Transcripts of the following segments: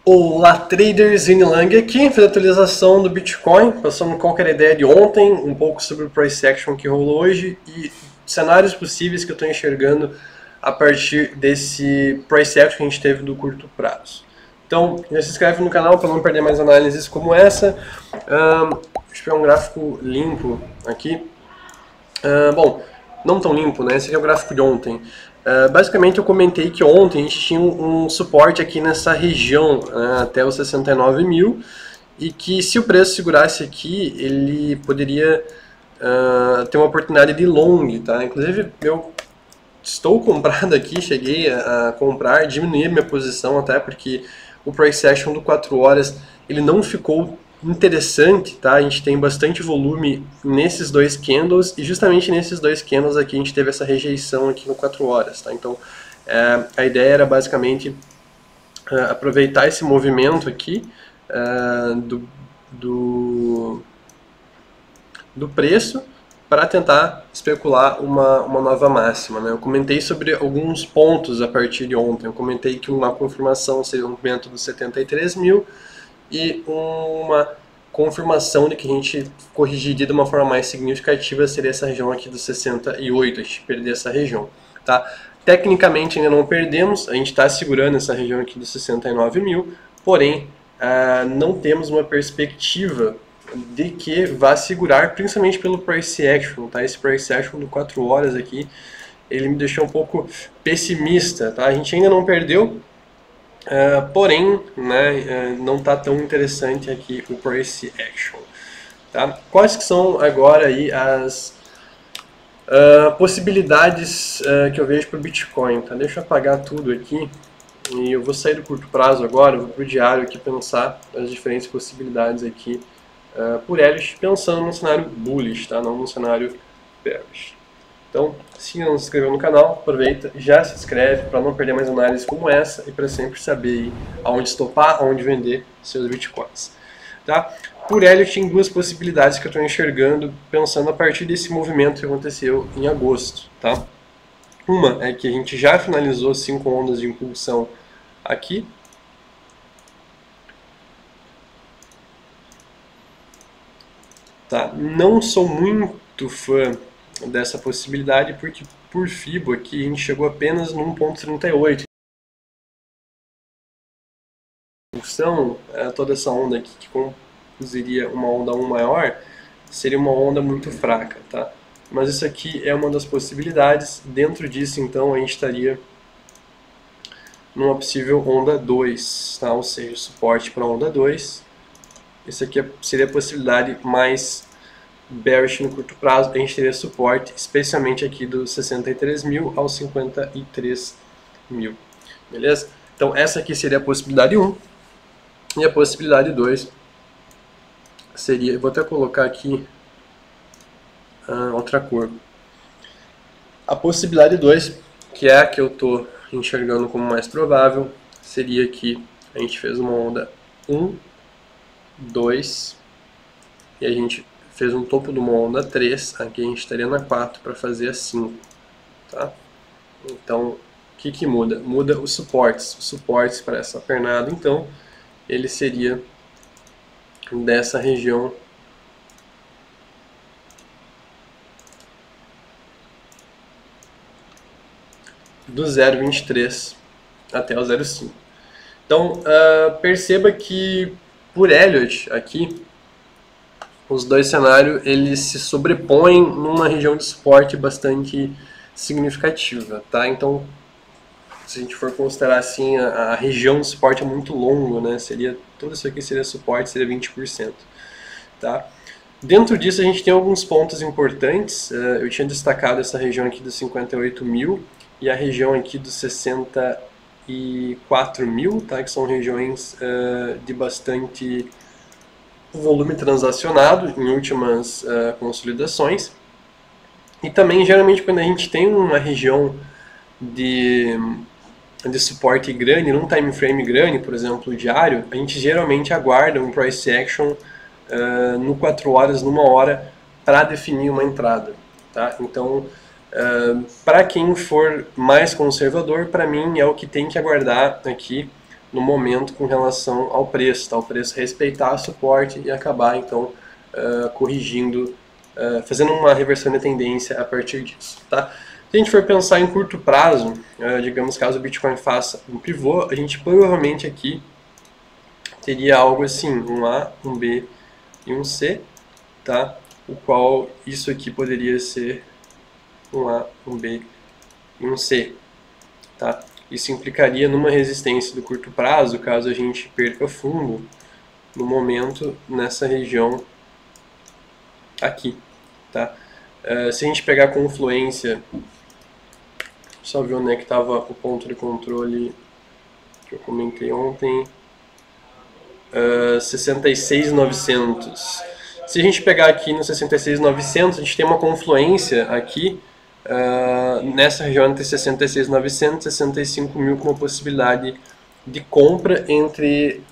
Olá traders, Vini Lang aqui, fiz a atualização do Bitcoin, passando qualquer ideia de ontem, um pouco sobre o price action que rolou hoje e cenários possíveis que eu estou enxergando a partir desse price action que a gente teve do curto prazo. Então, já se inscreve no canal para não perder mais análises como essa. Deixa eu pegar um gráfico limpo aqui. Bom, não tão limpo, né? Esse aqui é o gráfico de ontem. Basicamente eu comentei que ontem a gente tinha um suporte aqui nessa região, até os 69 mil, e que se o preço segurasse aqui, ele poderia ter uma oportunidade de long, tá? Inclusive eu estou comprado aqui, cheguei a comprar, diminuir minha posição até porque o price action do 4 horas ele não ficou interessante, tá? A gente tem bastante volume nesses dois candles e justamente nesses dois candles aqui a gente teve essa rejeição aqui no 4 horas, tá? Então a ideia era basicamente aproveitar esse movimento aqui do preço para tentar especular uma nova máxima, né? Eu comentei sobre alguns pontos a partir de ontem. Eu comentei que uma confirmação seria um movimento dos 73 mil e uma confirmação de que a gente corrigiria de uma forma mais significativa seria essa região aqui dos 68, a gente perder essa região, tá? Tecnicamente ainda não perdemos, a gente está segurando essa região aqui dos 69 mil, porém não temos uma perspectiva de que vá segurar, principalmente pelo price action, tá? Esse price action do 4 horas aqui, ele me deixou um pouco pessimista, tá? A gente ainda não perdeu, porém, né, não está tão interessante aqui o price action, tá? Quais que são agora aí as possibilidades que eu vejo para o Bitcoin, tá? Deixa eu apagar tudo aqui e eu vou sair do curto prazo agora, vou para o diário aqui pensar as diferentes possibilidades aqui por Elliott, pensando num cenário bullish, tá? Não num cenário bearish. Então, se não se inscreveu no canal, aproveita, já se inscreve para não perder mais análises como essa e para sempre saber aonde estopar, aonde vender seus bitcoins. Tá? Por Elliott, tem duas possibilidades que eu estou enxergando, pensando a partir desse movimento que aconteceu em agosto. Tá? Uma é que a gente já finalizou 5 ondas de impulsão aqui. Tá? Não sou muito fã dessa possibilidade, porque por FIBO aqui a gente chegou apenas no 1.38. Toda essa onda aqui que conduziria uma onda 1 maior, seria uma onda muito fraca, tá? Mas isso aqui é uma das possibilidades. Dentro disso, então, a gente estaria numa possível onda 2, tá? Ou seja, suporte para a onda 2. Isso aqui seria a possibilidade mais bearish no curto prazo. A gente teria suporte, especialmente aqui dos 63 mil aos 53 mil. Beleza? Então essa aqui seria a possibilidade 1. E a possibilidade 2 seria, vou até colocar aqui outra cor. A possibilidade 2, que é a que eu estou enxergando como mais provável, seria que a gente fez uma onda 1, 2, e a gente fez um topo de uma onda 3, aqui a gente estaria na 4 para fazer a 5, tá? Então, o que muda? Muda os suportes para essa pernada, então, ele seria dessa região do 0,23 até o 0,5. Então, perceba que por Elliott aqui, os dois cenários eles se sobrepõem numa região de suporte bastante significativa, tá? Então, se a gente for considerar assim, a região de suporte é muito longa, né? Tudo isso aqui seria suporte, seria 20%, tá? Dentro disso a gente tem alguns pontos importantes. Eu tinha destacado essa região aqui dos 58 mil e a região aqui dos 64 mil, tá? Que são regiões de bastante volume transacionado em últimas consolidações. E também, geralmente, quando a gente tem uma região de suporte grande, num time frame grande, por exemplo, diário, a gente geralmente aguarda um price action no 4 horas, numa hora, para definir uma entrada. Tá? Então, para quem for mais conservador, para mim é o que tem que aguardar aqui no momento com relação ao preço, tá? O preço respeitar o suporte e acabar então corrigindo, fazendo uma reversão de tendência a partir disso, tá? Se a gente for pensar em curto prazo, digamos caso o Bitcoin faça um pivô, a gente provavelmente aqui teria algo assim, um A, um B e um C, tá? O qual isso aqui poderia ser um A, um B e um C, tá? Isso implicaria numa resistência do curto prazo, caso a gente perca fundo no momento nessa região aqui, tá? Se a gente pegar a confluência, só ver onde é que estava o ponto de controle que eu comentei ontem, 66.900. Se a gente pegar aqui no 66.900, a gente tem uma confluência aqui nessa região entre 66.900 e 65.000 com uma possibilidade de compra entre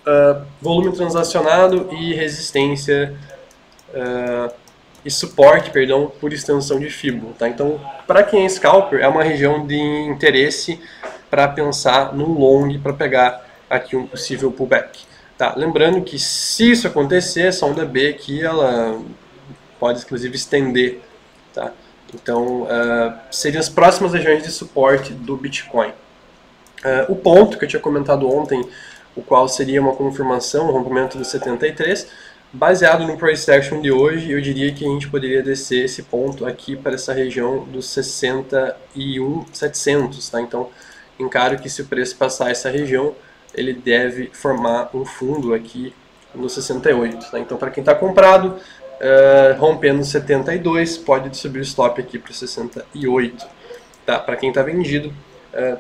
volume transacionado e resistência e suporte, perdão, por extensão de Fibo, tá? Então, para quem é scalper, é uma região de interesse para pensar no long, para pegar aqui um possível pullback, tá? Lembrando que se isso acontecer, essa onda B aqui, ela pode inclusive estender, tá? Então, seriam as próximas regiões de suporte do Bitcoin. O ponto que eu tinha comentado ontem, o qual seria uma confirmação, o rompimento do 73, baseado no price action de hoje, eu diria que a gente poderia descer esse ponto aqui para essa região dos 61.700, tá? Então, encaro que se o preço passar essa região, ele deve formar um fundo aqui no 68, tá? Então, para quem está comprado, rompendo 72, pode subir o stop aqui para 68, tá? Para quem está vendido,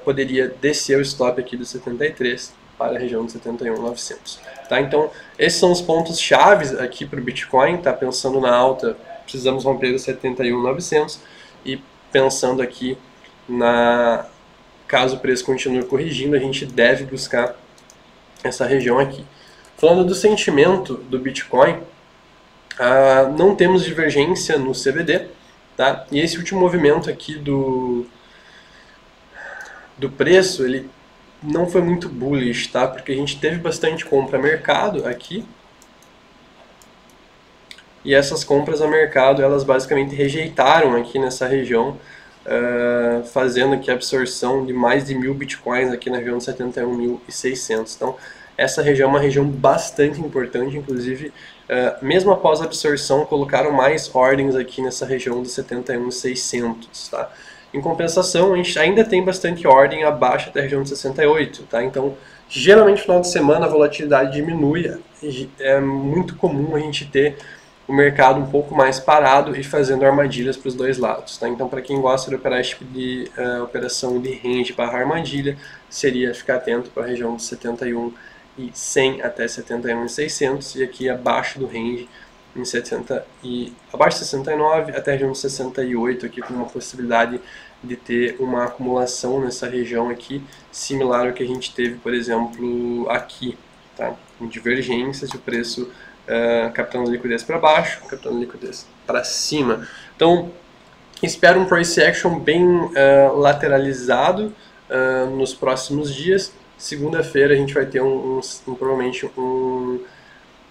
poderia descer o stop aqui do 73 para a região de 71.900, tá? Então, esses são os pontos chaves aqui para o Bitcoin, tá? Pensando na alta, precisamos romper os 71.900 e pensando aqui caso o preço continue corrigindo, a gente deve buscar essa região aqui. Falando do sentimento do Bitcoin, não temos divergência no CVD, tá? E esse último movimento aqui do preço, ele não foi muito bullish, tá? Porque a gente teve bastante compra a mercado aqui. E essas compras a mercado, elas basicamente rejeitaram aqui nessa região, fazendo aqui a absorção de mais de 1.000 bitcoins aqui na região de 71.600. Então, essa região é uma região bastante importante, inclusive, mesmo após a absorção, colocaram mais ordens aqui nessa região de 71.600, tá? Em compensação, a gente ainda tem bastante ordem abaixo da região de 68, tá? Então, geralmente no final de semana a volatilidade diminui, é muito comum a gente ter o mercado um pouco mais parado e fazendo armadilhas para os dois lados, tá? Então, para quem gosta de operar esse tipo de operação de range barra armadilha, seria ficar atento para a região de 71.100 até 71.600 e aqui abaixo do range em abaixo de 69 até a região de 68 aqui, com uma possibilidade de ter uma acumulação nessa região aqui, similar ao que a gente teve, por exemplo, aqui, tá? Com divergências, o preço captando liquidez para baixo, captando liquidez para cima. Então, espero um price action bem lateralizado nos próximos dias. Segunda-feira a gente vai ter provavelmente um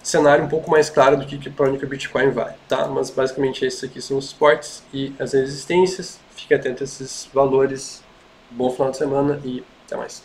cenário um pouco mais claro do que para onde que o Bitcoin vai, tá? Mas basicamente esses aqui são os suportes e as resistências. Fique atento a esses valores. Bom final de semana e até mais.